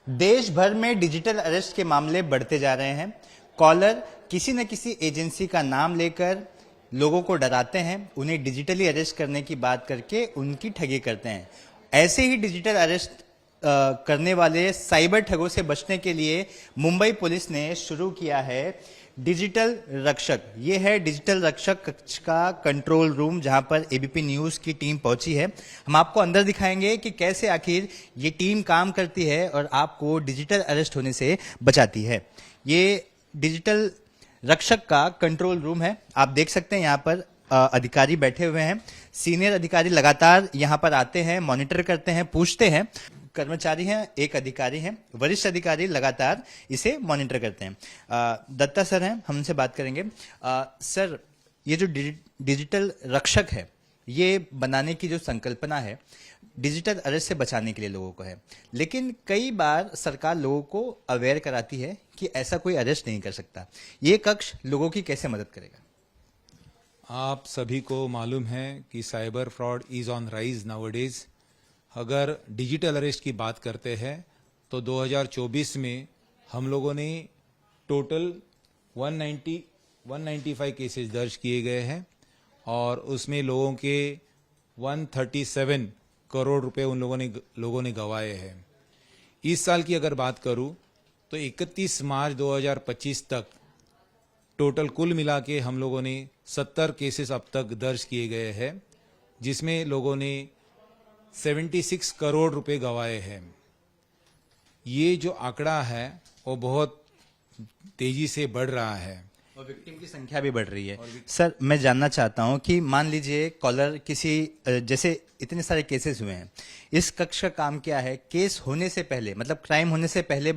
देश भर में डिजिटल अरेस्ट के मामले बढ़ते जा रहे हैं। कॉलर किसी न किसी एजेंसी का नाम लेकर लोगों को डराते हैं, उन्हें डिजिटली अरेस्ट करने की बात करके उनकी ठगी करते हैं। ऐसे ही डिजिटल अरेस्ट करने वाले साइबर ठगों से बचने के लिए मुंबई पुलिस ने शुरू किया है डिजिटल रक्षक। ये है डिजिटल रक्षक कक्ष का कंट्रोल रूम, जहां पर एबीपी न्यूज की टीम पहुंची है। हम आपको अंदर दिखाएंगे कि कैसे आखिर ये टीम काम करती है और आपको डिजिटल अरेस्ट होने से बचाती है। ये डिजिटल रक्षक का कंट्रोल रूम है। आप देख सकते हैं यहाँ पर अधिकारी बैठे हुए हैं। सीनियर अधिकारी लगातार यहाँ पर आते हैं, मॉनिटर करते हैं, पूछते हैं। कर्मचारी हैं, एक अधिकारी हैं, वरिष्ठ अधिकारी लगातार इसे मॉनिटर करते हैं। दत्ता सर हैं, हम उनसे बात करेंगे। सर, ये जो डिजिटल रक्षक है, ये बनाने की जो संकल्पना है डिजिटल अरेस्ट से बचाने के लिए लोगों को है, लेकिन कई बार सरकार लोगों को अवेयर कराती है कि ऐसा कोई अरेस्ट नहीं कर सकता। ये कक्ष लोगों की कैसे मदद करेगा? आप सभी को मालूम है कि cyber fraud is on rise nowadays. अगर डिजिटल अरेस्ट की बात करते हैं तो 2024 में हम लोगों ने टोटल 195 केसेस दर्ज किए गए हैं और उसमें लोगों के 137 करोड़ रुपए उन लोगों ने गंवाए हैं। इस साल की अगर बात करूं तो 31 मार्च 2025 तक टोटल कुल मिला के हम लोगों ने 70 केसेस अब तक दर्ज किए गए हैं, जिसमें लोगों ने 76 करोड़ रुपए गंवाए हैं। ये जो आंकड़ा है वो बहुत तेजी से बढ़ रहा है और विक्टिम की संख्या भी बढ़ रही है। सर, मैं जानना चाहता हूं कि मान लीजिए कॉलर किसी जैसे इतने सारे केसेस हुए हैं, इस कक्ष का काम क्या है? केस होने से पहले, मतलब क्राइम होने से पहले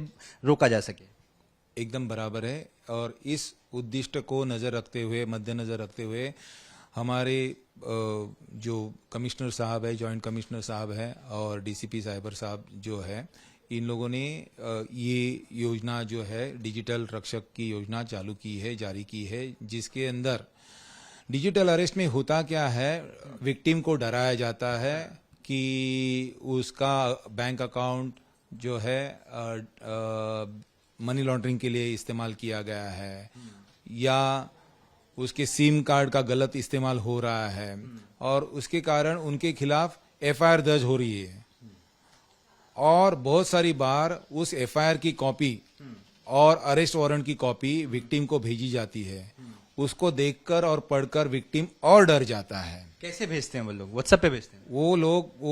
रोका जा सके। एकदम बराबर है और इस उद्दिष्ट को मद्देनजर रखते हुए हमारे जो कमिश्नर साहब है, जॉइंट कमिश्नर साहब हैं और डीसीपी साइबर साहब जो है, इन लोगों ने ये योजना जो है डिजिटल रक्षक की योजना चालू की है, जारी की है, जिसके अंदर डिजिटल अरेस्ट में होता क्या है, विक्टिम को डराया जाता है कि उसका बैंक अकाउंट जो है मनी लॉन्ड्रिंग के लिए इस्तेमाल किया गया है या उसके सिम कार्ड का गलत इस्तेमाल हो रहा है और उसके कारण उनके खिलाफ एफआईआर दर्ज हो रही है और बहुत सारी बार उस एफआईआर की कॉपी और अरेस्ट वारंट की कॉपी विक्टिम को भेजी जाती है। उसको देखकर और पढ़कर विक्टिम और डर जाता है। कैसे भेजते हैं वो लोग? व्हाट्सएप पे भेजते हैं? वो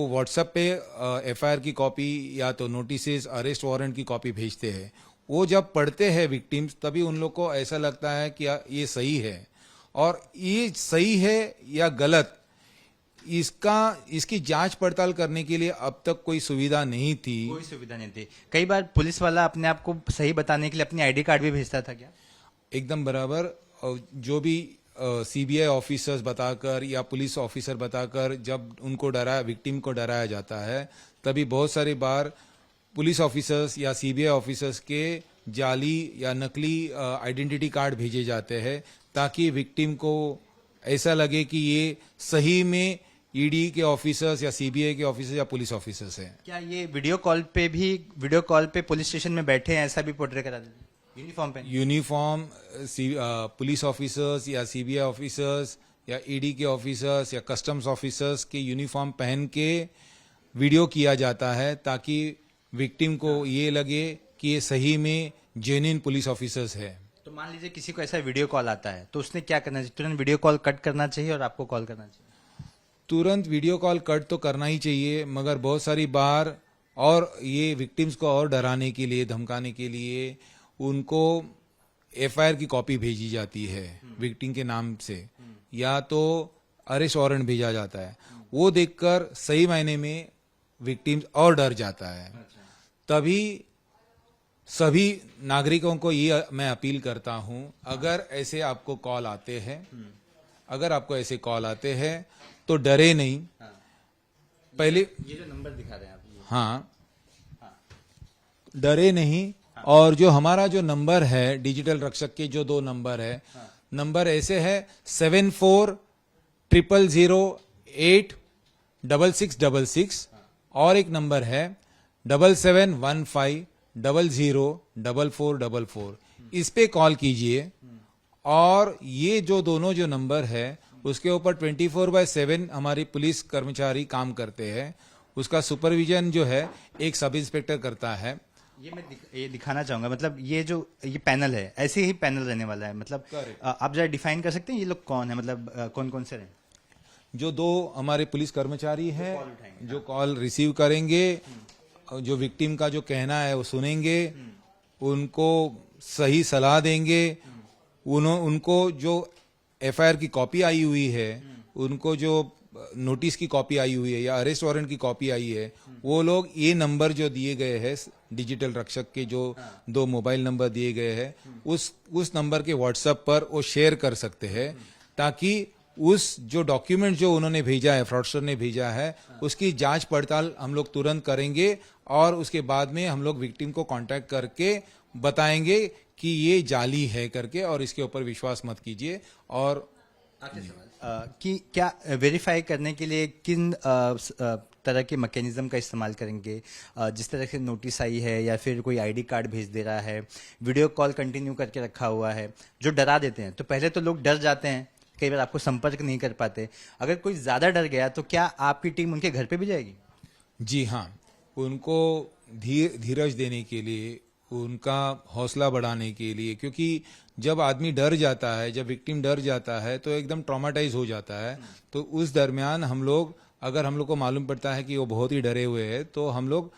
व्हाट्सएप पे एफआईआर की कॉपी या तो नोटिसेस, अरेस्ट वारंट की कॉपी भेजते हैं। वो जब पढ़ते हैं विक्टिम्स, तभी उन लोग को ऐसा लगता है कि ये सही है और ये सही है या गलत, इसकी जांच पड़ताल करने के लिए अब तक कोई सुविधा नहीं थी। कई बार पुलिस वाला अपने आप को सही बताने के लिए अपनी आईडी कार्ड भी भेजता था क्या? एकदम बराबर। जो भी सीबीआई ऑफिसर्स बताकर या पुलिस ऑफिसर बताकर जब उनको विक्टिम को डराया जाता है, तभी बहुत सारी बार पुलिस ऑफिसर्स या सीबीआई ऑफिसर्स के जाली या नकली आइडेंटिटी कार्ड भेजे जाते हैं ताकि विक्टिम को ऐसा लगे कि ये सही में ईडी के ऑफिसर्स या सीबीआई के ऑफिसर्स या पुलिस ऑफिसर्स हैं। क्या ये वीडियो कॉल पे पुलिस स्टेशन में बैठे हैं, ऐसा भी पोर्ट्रे करा देते हैं यूनिफॉर्म पे? यूनिफॉर्म पुलिस ऑफिसर्स या सीबीआई ऑफिसर्स या ईडी के ऑफिसर्स या कस्टम्स ऑफिसर्स के यूनिफॉर्म पहन के वीडियो किया जाता है ताकि विक्टिम को ये लगे कि ये सही में जेन्युइन पुलिस ऑफिसर्स है। तो मान लीजिए किसी को ऐसा वीडियो कॉल आता है तो उसने क्या करना चाहिए? तुरंत वीडियो कॉल कट करना चाहिए और आपको कॉल करना चाहिए? तुरंत वीडियो कॉल कट तो करना ही चाहिए, मगर बहुत सारी बार और ये विक्टिम्स को और डराने के लिए, धमकाने के लिए उनको एफआईआर की कॉपी भेजी जाती है विक्टिम के नाम से, या तो अरेस्ट वारंट भेजा जाता है। वो देखकर सही मायने में विक्टिम्स और डर जाता है। तभी सभी नागरिकों को ये मैं अपील करता हूं, अगर आपको ऐसे कॉल आते हैं तो डरे नहीं। पहले ये जो नंबर दिखा रहे हैं आप, हाँ, डरे नहीं। और जो हमारा जो नंबर है डिजिटल रक्षक के, जो 2 नंबर है, नंबर ऐसे है 7400086666 और एक नंबर है 7715 004444 इस पे कॉल कीजिए। और ये जो दोनों जो नंबर है उसके ऊपर 24/7 हमारी पुलिस कर्मचारी काम करते हैं। उसका सुपरविजन जो है एक सब इंस्पेक्टर करता है। ये मैं ये दिखाना चाहूंगा, मतलब ये पैनल है, ऐसे ही पैनल रहने वाला है। मतलब आप जरा डिफाइन कर सकते हैं ये लोग कौन है, मतलब कौन कौन से रहे? जो दो हमारे पुलिस कर्मचारी हैं जो कॉल रिसीव करेंगे, जो विक्टिम का जो कहना है वो सुनेंगे, उनको सही सलाह देंगे, उनको जो एफआईआर की कॉपी आई हुई है, उनको जो नोटिस की कॉपी आई हुई है या अरेस्ट वारंट की कॉपी आई है, वो लोग ये नंबर जो दिए गए हैं डिजिटल रक्षक के जो 2 मोबाइल नंबर दिए गए हैं उस नंबर के व्हाट्सएप पर वो शेयर कर सकते हैं, ताकि उस जो डॉक्यूमेंट जो उन्होंने भेजा है, फ्रॉडस्टर ने भेजा है, उसकी जांच पड़ताल हम लोग तुरंत करेंगे और उसके बाद में हम लोग विक्टिम को कांटेक्ट करके बताएंगे कि ये जाली है करके, और इसके ऊपर विश्वास मत कीजिए। और कि क्या वेरीफाई करने के लिए किन तरह के मैकेनिज्म का इस्तेमाल करेंगे? जिस तरह से नोटिस आई है या फिर कोई आईडी कार्ड भेज दे रहा है, वीडियो कॉल कंटिन्यू करके रखा हुआ है, जो डरा देते हैं। तो पहले तो लोग डर जाते हैं, कई बार आपको संपर्क नहीं कर पाते। अगर कोई ज्यादा डर गया तो क्या आपकी टीम उनके घर पे भी जाएगी? जी हाँ, उनको धीरज देने के लिए, उनका हौसला बढ़ाने के लिए, क्योंकि जब आदमी डर जाता है, जब विक्टिम डर जाता है तो एकदम ट्रॉमाटाइज हो जाता है। तो उस दरमियान अगर हम लोग को मालूम पड़ता है कि वो बहुत ही डरे हुए हैं, तो हम लोग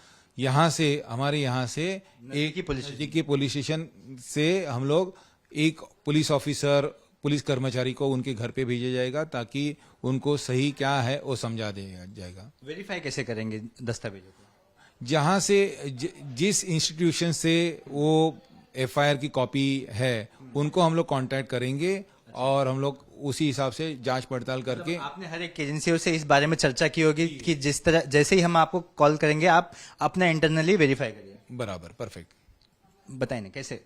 हमारे यहाँ से एक नजदीकी पुलिस स्टेशन से हम लोग एक पुलिस ऑफिसर, पुलिस कर्मचारी को उनके घर पे भेजा जाएगा, ताकि उनको सही क्या है वो समझा दिया जाएगा। वेरीफाई कैसे करेंगे दस्तावेजों को? जहां से जिस इंस्टीट्यूशन से वो एफआईआर की कॉपी है उनको हम लोग कांटेक्ट करेंगे और हम लोग उसी हिसाब से जांच पड़ताल करके। आपने हर एक एजेंसियों से इस बारे में चर्चा की होगी कि जैसे ही हम आपको कॉल करेंगे आप अपना इंटरनली वेरीफाई करिए। बराबर, परफेक्ट। बताइए ना कैसे?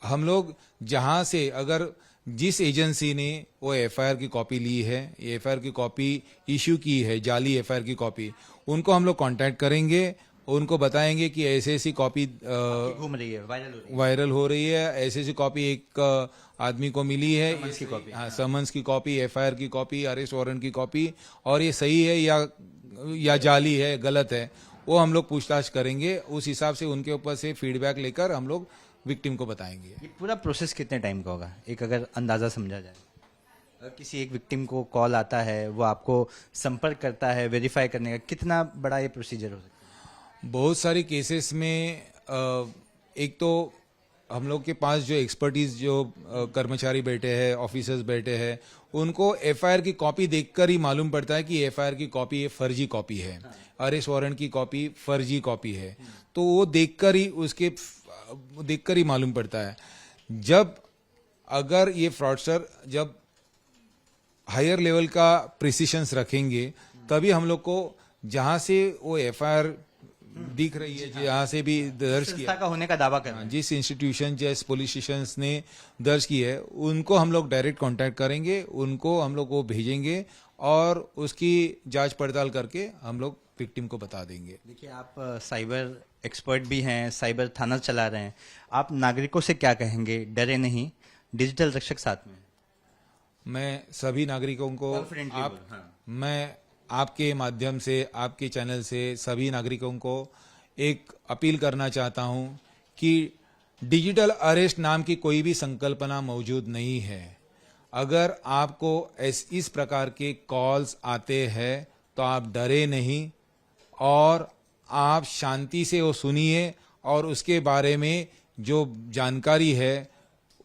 हम लोग जहां से अगर जिस एजेंसी ने वो एफआईआर की कॉपी ली है, ये एफआईआर की कॉपी इश्यू की है, जाली एफआईआर की कॉपी, उनको हम लोग कांटेक्ट करेंगे, उनको बताएंगे कि ऐसी कॉपी घूम रही है, वायरल हो रही है, ऐसी कॉपी एक आदमी को मिली है, समन्स की कॉपी, एफआईआर की कॉपी, अरेस्ट वारंट की कॉपी, और ये सही है या जाली है, गलत है, वो हम लोग पूछताछ करेंगे। उस हिसाब से उनके ऊपर से फीडबैक लेकर हम लोग विक्टिम को बताएंगे। ये पूरा प्रोसेस कितने टाइम का होगा, एक अगर अंदाजा समझा जाए? अगर किसी एक विक्टिम को कॉल आता है, वो आपको संपर्क करता है वेरीफाई करने का, कितना बड़ा ये प्रोसीजर हो सकता है? बहुत सारे केसेस में एक तो हम लोग के पास जो एक्सपर्टीज जो कर्मचारी बैठे हैं, ऑफिसर्स बैठे हैं, उनको एफआईआर की कॉपी देखकर ही मालूम पड़ता है कि एफआईआर की कॉपी ये फर्जी कॉपी है, अरेस्ट वारंट की कॉपी फर्जी कॉपी है। तो वो देखकर ही मालूम पड़ता है। जब अगर ये फ्रॉडस्टर जब हायर लेवल का प्रिसिशंस रखेंगे, तभी हम लोग को जहां से वो एफआईआर दिख रही है, जहां से भी दर्ज किया का होने का दावा करना, जिस इंस्टीट्यूशन, जिस पुलिस स्टेशन ने दर्ज की है, उनको हम लोग डायरेक्ट कांटेक्ट करेंगे, उनको हम लोग वो भेजेंगे और उसकी जांच पड़ताल करके हम लोग विक्टिम को बता देंगे। देखिए, आप साइबर एक्सपर्ट भी हैं, साइबर थाना चला रहे हैं, आप नागरिकों से क्या कहेंगे? डरे नहीं, डिजिटल रक्षक साथ में। मैं सभी नागरिकों को मैं आपके माध्यम से, आपके चैनल से सभी नागरिकों को एक अपील करना चाहता हूं कि डिजिटल अरेस्ट नाम की कोई भी संकल्पना मौजूद नहीं है। अगर आपको इस प्रकार के कॉल्स आते हैं तो आप डरे नहीं और आप शांति से वो सुनिए और उसके बारे में जो जानकारी है,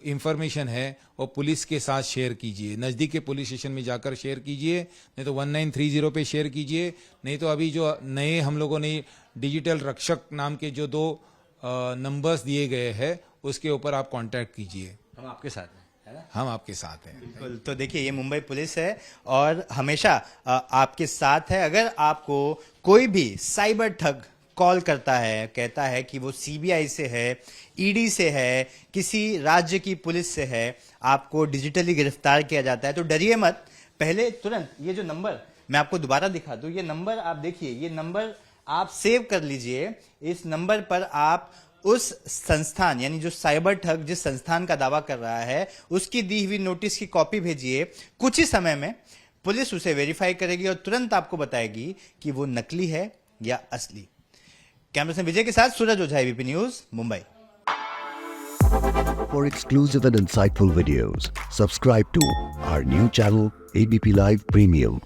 इंफॉर्मेशन है, वो पुलिस के साथ शेयर कीजिए। नजदीक के पुलिस स्टेशन में जाकर शेयर कीजिए, नहीं तो 1930 पे शेयर कीजिए, नहीं तो अभी जो नए हम लोगों ने डिजिटल रक्षक नाम के जो 2 नंबर्स दिए गए हैं उसके ऊपर आप कांटेक्ट कीजिए। हम आपके साथ हैं, है ना? हम आपके साथ हैं। बिल्कुल। तो देखिए, ये मुंबई पुलिस है और हमेशा आपके साथ है। अगर आपको कोई भी साइबर ठग कॉल करता है, कहता है कि वो सीबीआई से है, ईडी से है, किसी राज्य की पुलिस से है, आपको डिजिटली गिरफ्तार किया जाता है, तो डरिए मत। पहले तुरंत ये जो नंबर मैं आपको दोबारा दिखा दूं, ये नंबर आप देखिए, ये नंबर आप सेव कर लीजिए। इस नंबर पर आप उस संस्थान यानी जो साइबर ठग जिस संस्थान का दावा कर रहा है उसकी दी हुई नोटिस की कॉपी भेजिए। कुछ ही समय में पुलिस उसे वेरीफाई करेगी और तुरंत आपको बताएगी कि वो नकली है या असली। कैमरा विजय के साथ Suraj Ojha, ABP news, Mumbai. For exclusive and insightful videos, subscribe to our new channel ABP Live Premium.